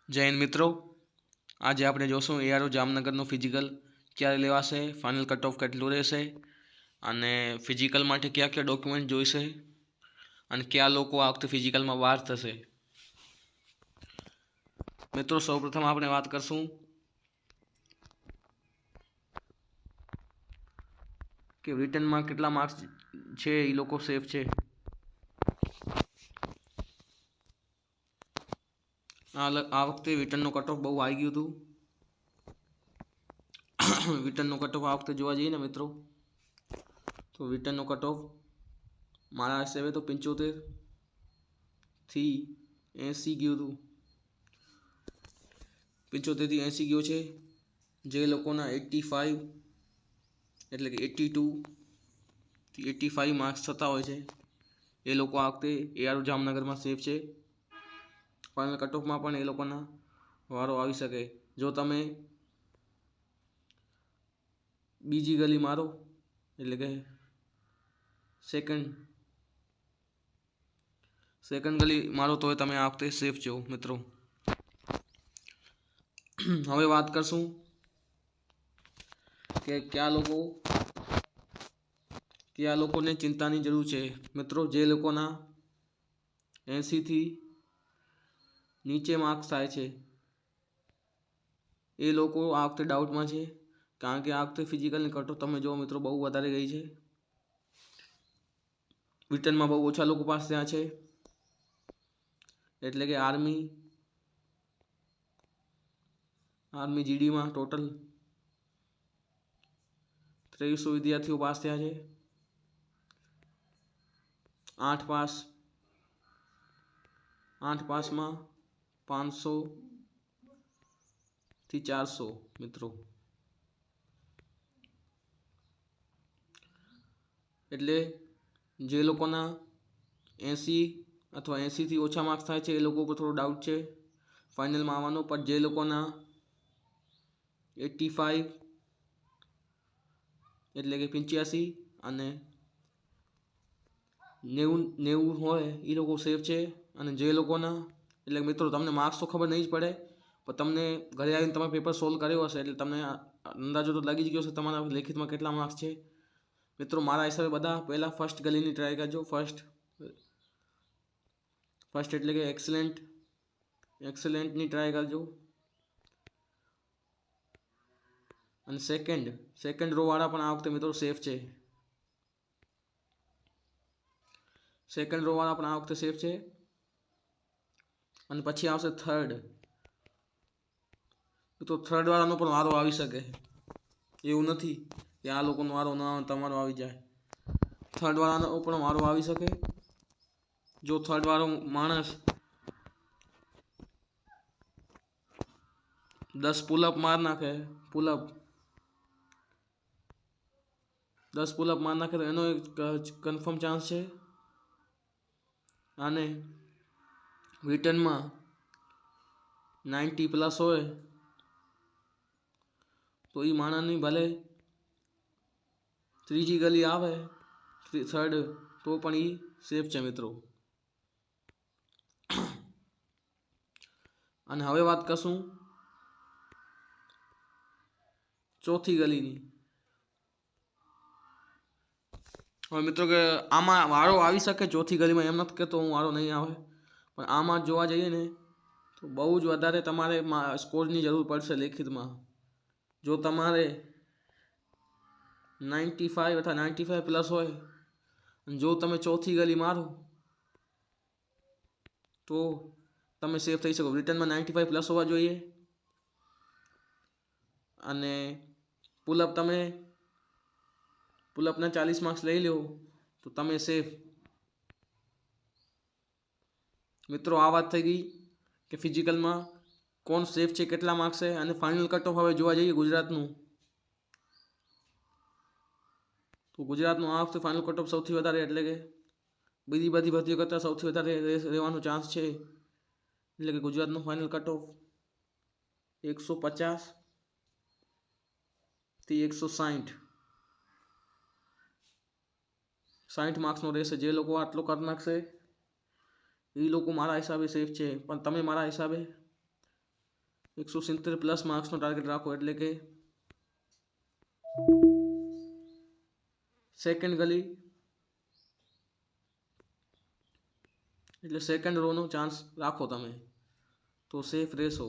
જય હિન્દ મિત્રો, આજે આપણે જોશું એઆરઓ જામનગરનું ફિઝિકલ ક્યારે લેવાશે, ફાઇનલ કટ ઓફ કેટલું રહેશે અને ફિઝિકલ માટે કયા કયા ડોક્યુમેન્ટ જોઈશે અને કયા લોકો આ વખતે ફિઝિકલમાં વાર થશે. મિત્રો સૌપ્રથમ આપણે વાત કરશું કે રિટર્નમાં કેટલા માર્ક્સ છે એ લોકો સેફ છે. આ વખતે રિટર્નનો કટ ઓફ બહુ આવી ગયું હતું. રિટર્નનો કટ ઓફ આ વખતે જોવા જઈએ ને મિત્રો, તો રિટર્નનો કટ ઓફ મારા હિસાબે તો 75 થી 80 ગયું હતું. 75 થી 80 ગયો છે. જે લોકોના 85 એટલે કે 82 થી 85 માર્ક્સ થતા હોય છે એ લોકો આ વખતે એઆરઓ જામનગરમાં સેફ છે. ફાઇનલ કટ ઓફમાં પણ એ લોકોના વારો આવી શકે. જો તમે બીજી ગલી મારો એટલે કે સેકન્ડ ગલી મારો તો તમે આ વખતે સેફ છો મિત્રો. હવે વાત કરશું કે કયા લોકોને ચિંતાની જરૂર છે. મિત્રો જે લોકોના 80 થી નીચે માર્ક્સ થાય છે એ લોકો આ વખતે ડાઉટમાં છે, કારણ કે આ વખતે ફિઝિકલની કટ ઓફ તમે જો મિત્રો બહુ વધારે ગઈ છે. રિટર્નમાં બહુ ઓછા લોકો પાસે ત્યાં છે, એટલે કે આર્મી જીડીમાં ટોટલ 2300 વિદ્યાર્થીઓ પાસ થયા છે. 8 પાસમાં 500 થી 400 મિત્રો. એટલે જે લોકોના 80 અથવા 80 થી ઓછા માર્ક્સ થાય છે એ લોકો પર થોડો ડાઉટ છે ફાઇનલમાં આવવાનો. પણ જે લોકોના 85 એટલે કે 85 અને 90 હોય એ લોકો સેફ છે. અને જે લોકોના એટલે મિત્રો તમને માર્ક્સ તો ખબર નહીં જ પડે, પણ તમને ઘરે આવીને તમે પેપર સોલ્વ કર્યો હશે એટલે તમને અંદાજો તો લાગી જ ગયો હશે તમારા લેખિતમાં કેટલા માર્ક્સ છે. મિત્રો મારા હિસાબે બધા પહેલાં ફર્સ્ટ ગલીની ટ્રાય કરજો. ફર્સ્ટ એટલે કે એક્સેલન્ટની ટ્રાય કરજો. અને સેકન્ડ રો વાળા પણ આ વખતે મિત્રો સેફ છે. અને પછી આવશે થર્ડ. તો થર્ડ વાળાનો પણ વારો આવી શકે, એવું નથી કે આ લોકોનો વારો ના આવે તમારો આવી જાય. થર્ડ વાળાનો પણ વારો આવી શકે. જો થર્ડ વાળો માણસ 10 પુલઅપ માર નાખે તો એનો એક કન્ફર્મ ચાન્સ છે. અને રિટર્નમાં 90+ હોય તો એ માણસની ભલે ત્રીજી ગલી આવે થર્ડ તો પણ એ સેફ છે મિત્રો. અને હવે વાત કરશું ચોથી ગલીની. હવે મિત્રો કે આમાં વારો આવી શકે ચોથી ગલીમાં, એમ નથી કહેતો હું વારો નહીં આવે, પણ આમાં જોવા જઈએ ને તો બહુ જ વધારે તમારે સ્કોરની જરૂર પડશે લેખિતમાં. જો તમારે 95 અથવા 95+ હોય અને જો તમે ચોથી ગલી મારો તો તમે સેફ થઈ શકો. રિટર્નમાં 95+ હોવા જોઈએ. અને પુલઅપના 40 માર્ક્સ લઈ લો તો તમે સેફ. મિત્રો આ વાત થઈ ગઈ કે ફિઝિકલમાં કોણ સેફ છે, કેટલા માર્ક્સ છે. અને ફાઇનલ કટ ઓફ હવે જોવા જઈએ ગુજરાતનું, તો ગુજરાતનું આ વખતે ફાઇનલ કટ ઓફ સૌથી વધારે એટલે કે બધી ભરતીઓ કરતાં સૌથી વધારે રહેવાનો ચાન્સ છે. એટલે કે ગુજરાતનું ફાઇનલ કટ ઓફ 150 થી 160 માર્ક્સનો રહેશે. જે લોકો આટલો કરી નાખશે એ લોકો મારા હિસાબે સેફ છે. પણ તમે મારા હિસાબે 170 પ્લસ માર્ક્સનો ટાર્ગેટ રાખો, એટલે કે સેકન્ડ ગલી એટલે સેકન્ડ રોનો ચાન્સ રાખો તમે, તો સેફ રહેશો.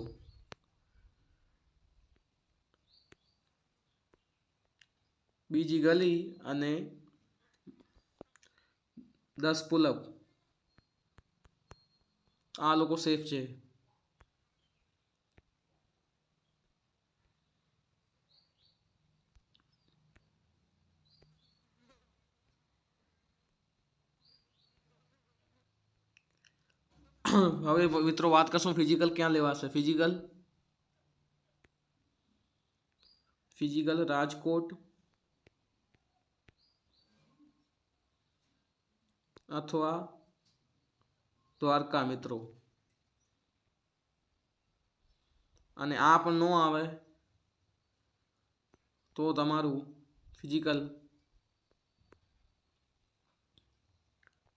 બીજી ગલી અને 10 પુલઅપ, આ લોકો સેફ છે. હવે મિત્રો વાત કરશું ફિઝિકલ ક્યાં લેવાશે. ફિઝિકલ રાજકોટ અથવા દ્વારકા મિત્રો. અને આ પણ ન આવે તો તમારું ફિઝિકલ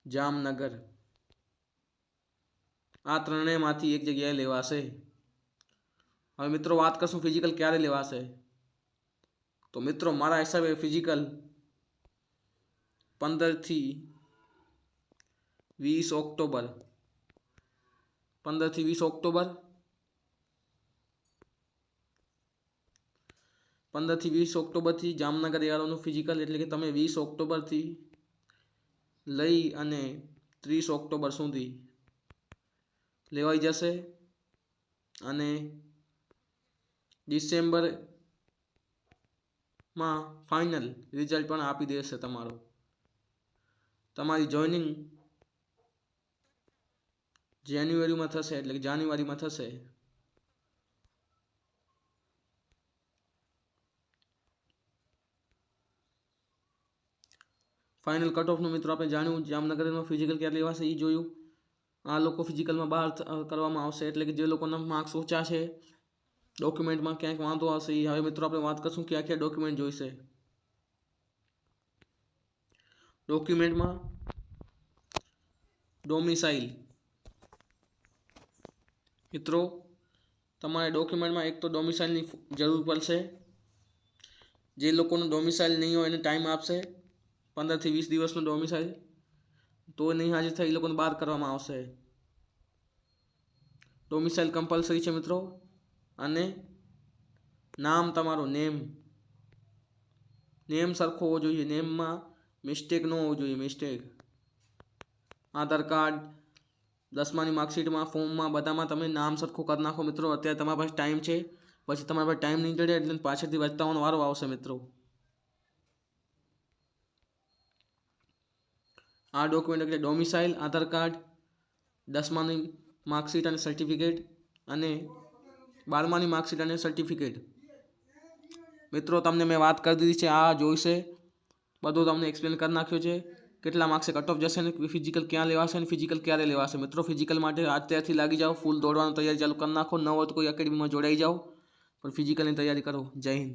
જામનગર. આ ત્રણેયમાંથી એક જગ્યાએ લેવાશે. હવે મિત્રો વાત કરશું ફિઝિકલ ક્યારે લેવાશે. તો મિત્રો મારા હિસાબે ફિઝિકલ 15 થી 20 ઓક્ટોબર 15 થી 20 ઓક્ટોબર 15 થી 20 ઓક્ટોબરથી જામનગર એઆરઓનું ફિઝિકલ, એટલે કે તમે 20 ઓક્ટોબરથી લઈ અને 30 ઓક્ટોબર સુધી લેવાઈ જશે. અને ડિસેમ્બરમાં ફાઇનલ રિઝલ્ટ પણ આપી દેશે તમારું. તમારી જોઈનિંગ જાન્યુઆરીમાં થશે, એટલે કે જાન્યુઆરીમાં થશે. ફાઇનલ કટ ઓફનું મિત્રો આપણે જાણ્યું, જામનગરનો ફિઝિકલ ક્યારે લેવાશે એ જોયું. આ લોકો ફિઝિકલમાં બહાર કરવામાં આવશે, એટલે કે જે લોકોના માર્ક્સ ઓછા છે, ડોક્યુમેન્ટમાં ક્યાંક વાંધો આવશે. હવે મિત્રો આપણે વાત કરશું ક્યાં ક્યાં ડોક્યુમેન્ટ જોઈશે. ડોક્યુમેન્ટમાં ડોમિસાઇલ મિત્રો, તમારે ડોક્યુમેન્ટમાં એક તો ડોમિસાઇલની જરૂર પડશે. જે લોકોનો ડોમિસાઇલ નહીં હોય એને ટાઈમ આપશે 15 થી 20 દિવસનો ડોમિસાઇલ, તો નહીં હાજર થાય એ લોકોને બાદ કરવામાં આવશે. ડોમિસાઇલ કમ્પલસરી છે મિત્રો. અને નામ તમારું નેમ સરખો હોવો જોઈએ, નેમમાં મિસ્ટેક ન હોવું જોઈએ. આધાર કાર્ડ, 10માની માર્કશીટમાં, ફોર્મમાં, બધામાં તમે નામ સરખું કરી નાખો મિત્રો. અત્યારે તમારા પાસે ટાઈમ છે, પછી તમારા પાસે ટાઈમ નહીં જડે એટલે પાછળથી વાંચતાનો વારો આવશે મિત્રો. આ ડોક્યુમેન્ટ એટલે ડોમિસાઇલ, આધાર કાર્ડ, 10માની માર્કશીટ અને સર્ટિફિકેટ, અને 12માની માર્કશીટ અને સર્ટિફિકેટ. મિત્રો તમને મેં વાત કરી દીધી છે, આ જોઈશે બધું તમને એક્સપ્લેન કરી નાખ્યું છે. કેટલા માર્ક્સે કટ ઓફ જશે ને ફિઝિકલ ક્યાં લેવાશે અને ફિઝિકલ ક્યારે લેવાશે. મિત્રો ફિઝિકલ માટે અત્યારથી લાગી જાઓ, ફૂલ દોડવાની તૈયારી ચાલુ કરી નાખો. ન હોય તો કોઈ એકેડમીમાં જોડાઈ જાઓ, પણ ફિઝિકલની તૈયારી કરો. જય હિન્દ.